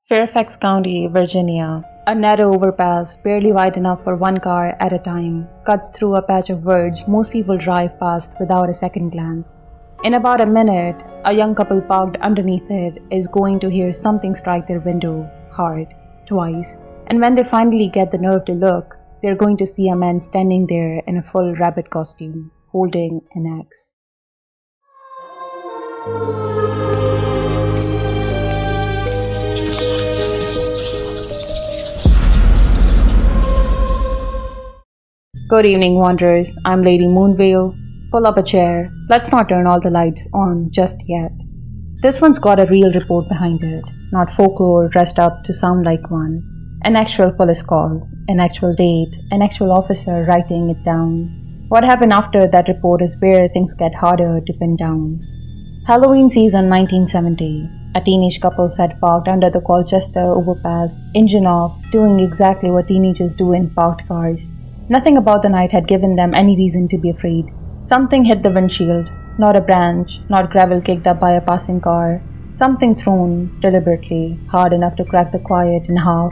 Fairfax County, Virginia. A narrow overpass, barely wide enough for one car at a time, cuts through a patch of woods most people drive past without a second glance. In about a minute, a young couple parked underneath it is going to hear something strike their window, hard, twice, and when they finally get the nerve to look, they're going to see a man standing there in a full rabbit costume, holding an axe. Good evening, wanderers. I'm Lady Moonveil. Pull up a chair. Let's not turn all the lights on just yet. This one's got a real report behind it, not folklore dressed up to sound like one. An actual police call, an actual date, an actual officer writing it down. What happened after that report is where things get harder to pin down. Halloween season 1970. A teenage couple sat parked under the Colchester Overpass, engine off, doing exactly what teenagers do in parked cars. Nothing about the night had given them any reason to be afraid. Something hit the windshield, not a branch, not gravel kicked up by a passing car. Something thrown, deliberately, hard enough to crack the quiet in half.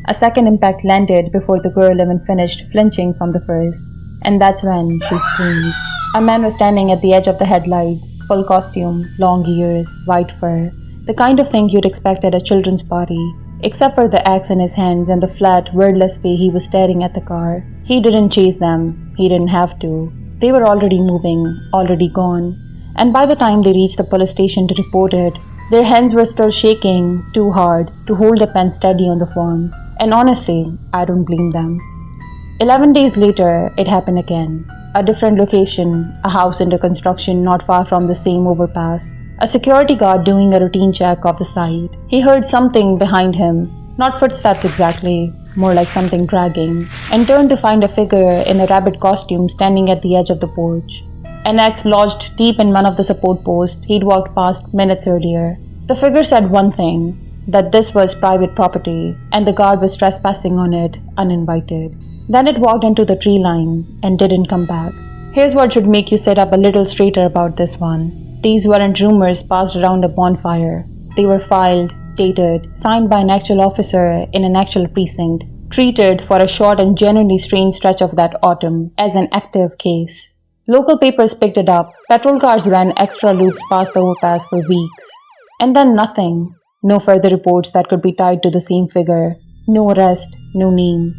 A second impact landed before the girl even finished flinching from the first. And that's when she screamed. A man was standing at the edge of the headlights, full costume, long ears, white fur. The kind of thing you'd expect at a children's party. Except for the axe in his hands and the flat, wordless way he was staring at the car. He didn't chase them. He didn't have to. They were already moving, already gone. And by the time they reached the police station to report it, their hands were still shaking too hard to hold the pen steady on the form. And honestly, I don't blame them. 11 days later, it happened again. A different location, a house under construction not far from the same overpass. A security guard doing a routine check of the site. He heard something behind him, not footsteps exactly, more like something dragging, and turned to find a figure in a rabbit costume standing at the edge of the porch. An axe lodged deep in one of the support posts he'd walked past minutes earlier. The figure said one thing, that this was private property, and the guard was trespassing on it, uninvited. Then it walked into the tree line, and didn't come back. Here's what should make you sit up a little straighter about this one. These weren't rumors passed around a bonfire. They were filed, dated, signed by an actual officer in an actual precinct, treated for a short and genuinely strange stretch of that autumn as an active case. Local papers picked it up. Patrol cars ran extra loops past the overpass for weeks. And then nothing. No further reports that could be tied to the same figure. No arrest, no name.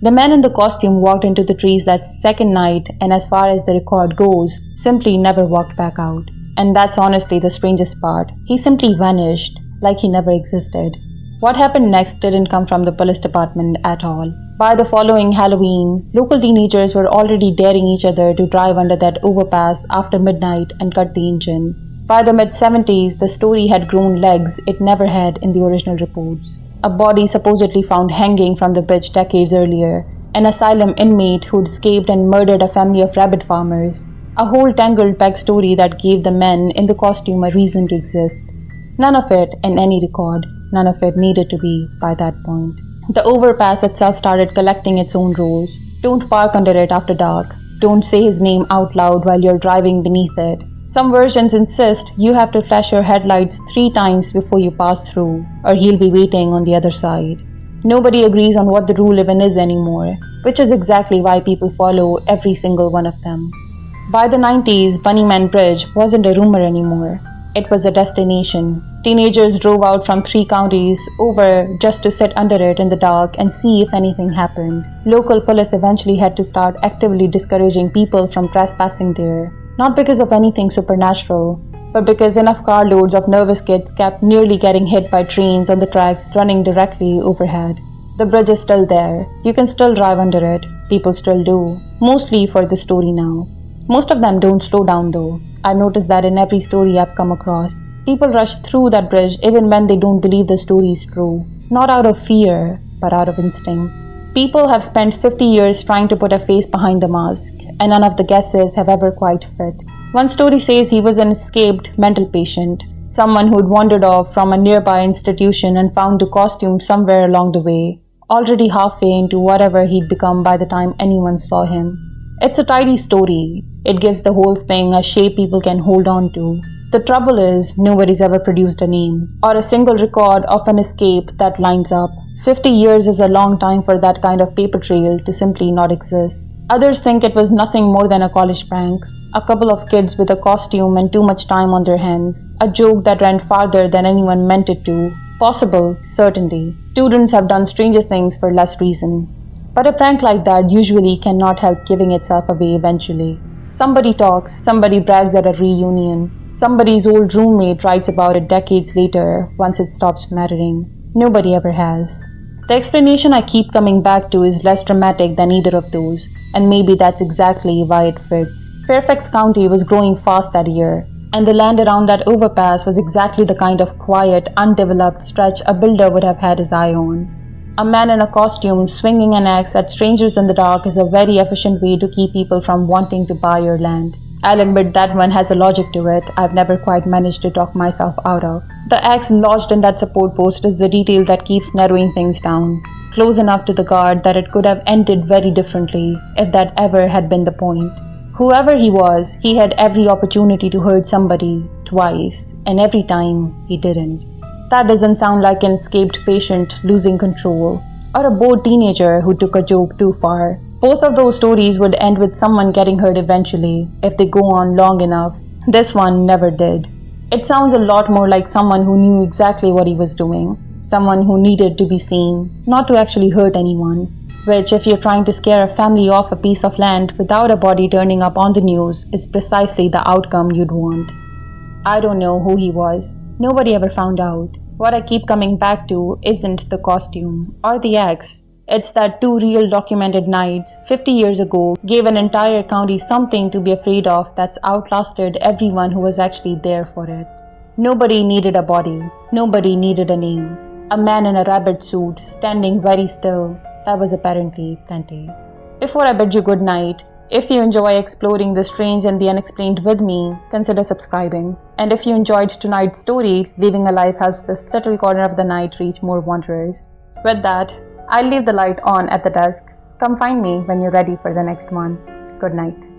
The man in the costume walked into the trees that second night and, as far as the record goes, simply never walked back out. And that's honestly the strangest part. He simply vanished, like he never existed. What happened next didn't come from the police department at all. By the following Halloween, local teenagers were already daring each other to drive under that overpass after midnight and cut the engine. By the mid-70s, the story had grown legs it never had in the original reports. A body supposedly found hanging from the bridge decades earlier. An asylum inmate who'd escaped and murdered a family of rabbit farmers. A whole tangled backstory that gave the men in the costume a reason to exist. None of it in any record, none of it needed to be by that point. The overpass itself started collecting its own rules. Don't park under it after dark. Don't say his name out loud while you're driving beneath it. Some versions insist you have to flash your headlights 3 times before you pass through, or he'll be waiting on the other side. Nobody agrees on what the rule even is anymore, which is exactly why people follow every single one of them. By the 90s, Bunnyman Bridge wasn't a rumor anymore. It was a destination. Teenagers drove out from 3 counties over just to sit under it in the dark and see if anything happened. Local police eventually had to start actively discouraging people from trespassing there. Not because of anything supernatural, but because enough carloads of nervous kids kept nearly getting hit by trains on the tracks running directly overhead. The bridge is still there. You can still drive under it. People still do. Mostly for the story now. Most of them don't slow down though. I've noticed that in every story I've come across. People rush through that bridge even when they don't believe the story is true. Not out of fear, but out of instinct. People have spent 50 years trying to put a face behind the mask, and none of the guesses have ever quite fit. One story says he was an escaped mental patient, someone who'd wandered off from a nearby institution and found the costume somewhere along the way, already halfway into whatever he'd become by the time anyone saw him. It's a tidy story. It gives the whole thing a shape people can hold on to. The trouble is, nobody's ever produced a name or a single record of an escape that lines up. 50 years is a long time for that kind of paper trail to simply not exist. Others think it was nothing more than a college prank, a couple of kids with a costume and too much time on their hands, a joke that ran farther than anyone meant it to. Possible, certainly. Students have done stranger things for less reason. But a prank like that usually cannot help giving itself away eventually. Somebody talks, somebody brags at a reunion, somebody's old roommate writes about it decades later once it stops mattering. Nobody ever has. The explanation I keep coming back to is less dramatic than either of those, and maybe that's exactly why it fits. Fairfax County was growing fast that year, and the land around that overpass was exactly the kind of quiet, undeveloped stretch a builder would have had his eye on. A man in a costume swinging an axe at strangers in the dark is a very efficient way to keep people from wanting to buy your land. I'll admit that one has a logic to it I've never quite managed to talk myself out of. The axe lodged in that support post is the detail that keeps narrowing things down, close enough to the guard that it could have ended very differently if that ever had been the point. Whoever he was, he had every opportunity to hurt somebody twice, and every time he didn't. That doesn't sound like an escaped patient losing control, or a bored teenager who took a joke too far. Both of those stories would end with someone getting hurt eventually, if they go on long enough. This one never did. It sounds a lot more like someone who knew exactly what he was doing. Someone who needed to be seen, not to actually hurt anyone. Which, if you're trying to scare a family off a piece of land without a body turning up on the news, is precisely the outcome you'd want. I don't know who he was. Nobody ever found out. What I keep coming back to isn't the costume or the axe. It's that 2 real documented nights 50 years ago gave an entire county something to be afraid of that's outlasted everyone who was actually there for it. Nobody needed a body. Nobody needed a name. A man in a rabbit suit standing very still. That was apparently plenty. Before I bid you good night, if you enjoy exploring the strange and the unexplained with me, consider subscribing. And if you enjoyed tonight's story, leaving a like helps this little corner of the night reach more wanderers. With that, I'll leave the light on at the desk. Come find me when you're ready for the next one. Good night.